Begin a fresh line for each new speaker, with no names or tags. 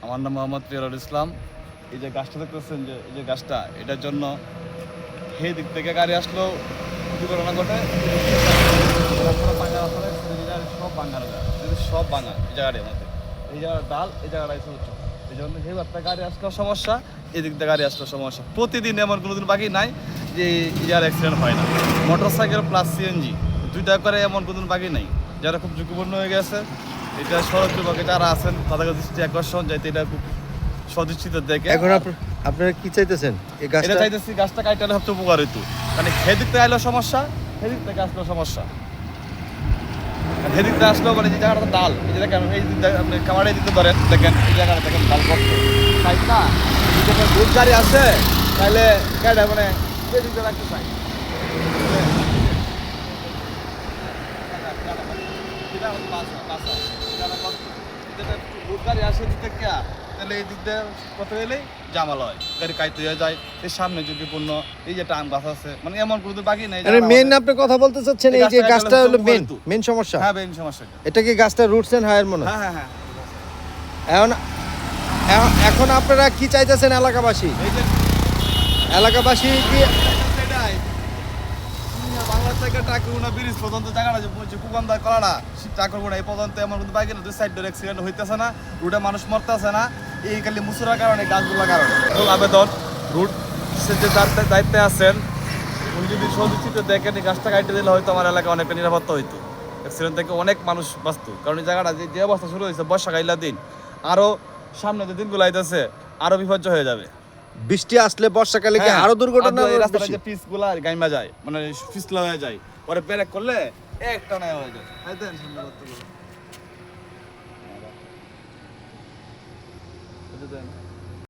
আমার নাম মোহাম্মদ পিয়ারুল ইসলাম। এই যে গাছটা দেখতেছেন, যে এই যে গাছটা, এটার জন্য সেই দিক থেকে গাড়ি আসলেও দুর্ঘটনা ঘটে। সব ভাঙা যদি সব ভাঙা এই জায়গাটার মধ্যে, এই জায়গার ডাল, এই জায়গাটা এসে উঠছে। এই জন্য সেই একটা গাড়ি আসলেও সমস্যা, এই দিক থেকে গাড়ি আসলেও সমস্যা। প্রতিদিন এমন কোনো দিন বাকি নাই যে এই জায়গার অ্যাক্সিডেন্ট হয় না। মোটর সাইকেল প্লাস সিএনজি দুইটা করে এমন কোনো দিন বাকি নেই। যারা খুব ঝুঁকিপূর্ণ হয়ে গেছে, এটা সড়ক বিভাগে যারা আছেন তাদের দৃষ্টি আকর্ষণ, যাইতে এটা খুব সদৃষ্টিত দেখে।
এখন আপনারা কি চাইতেছেন? এই গাছটা
এটা চাইতেছি গাছটা কাটালে সবচেয়ে উপকার হইতো। মানে সেদিক থেকে আসলেও সমস্যা, সেদিক থেকে আসলেও সমস্যা। সেদিক থেকে আসলেও মানে যে জায়গাটা ডাল, এই যে দেখেন, এই আপনি কামারে দিতে ধরেন, দেখেন এই জায়গাটা দেখেন ডাল করতে চাই না। যদি দুধ গাড়ি আছে তাহলে গাড়িটা মানে এদিক দিয়ে রাখতে চাই। দুধ গাড়ি আসে দিক থেকে, তাহলে এই দিক দিয়ে কত গেলেই জামাল হয়, গাড়ি কাইতে হয়ে যায়। এই সামনে ঝুঁকিপূর্ণ, এই যে টান গাছ আছে, মানে এমন কোনো বাকি নেই।
মেন আপনি কথা বলতে চাচ্ছেন এই যে গাছটা হলো মেন সমস্যা।
হ্যাঁ মেন সমস্যা।
এটা কি গাছটা রুটস এন্ড হায়ার মনে হয়?
হ্যাঁ হ্যাঁ হ্যাঁ।
এখন এখন আপনারা কি চাইতেছেন এলাকাবাসী?
এই যে
এলাকাবাসী কি
বাংলা থেকে টাকুনা ব্রিজ পর্যন্ত জায়গাটা যে কুকান্দার কলাটা টাকুনা এই পর্যন্ত এমন কিন্তু বাইকে দুই সাইড ধরে অ্যাক্সিডেন্ট হইতেছে না, রুটে মানুষ মরতেছে না, এই খালি মুসুরার কারণে, গাছগুলোর কারণে। আবেদন, রুট সে যে দায়িত্বে আছেন উনি যদি সদিচ্ছিত দেখেন, এই গাছটা কাটতে দিলে হয়তো আমার এলাকায় অনেকটা নিরাপত্তা হইতো, অ্যাক্সিডেন্ট থেকে অনেক মানুষ বাঁচত। কারণ এই জায়গাটা যে অবস্থা শুরু হয়েছে বর্ষাকালীন দিন, আরও সামনে যে দিনগুলো আইতেছে আরও বিপর্যয় হয়ে যাবে।
বৃষ্টি আসলে বর্ষাকালে কি আরো দুর্ঘটনা?
রাস্তাটা যে পিচগুলা গাইমা যায়, মানে পিছলা হয়ে যায়, পরে ব্রেক করলে একটা নাই হয়ে যায়। এই দেন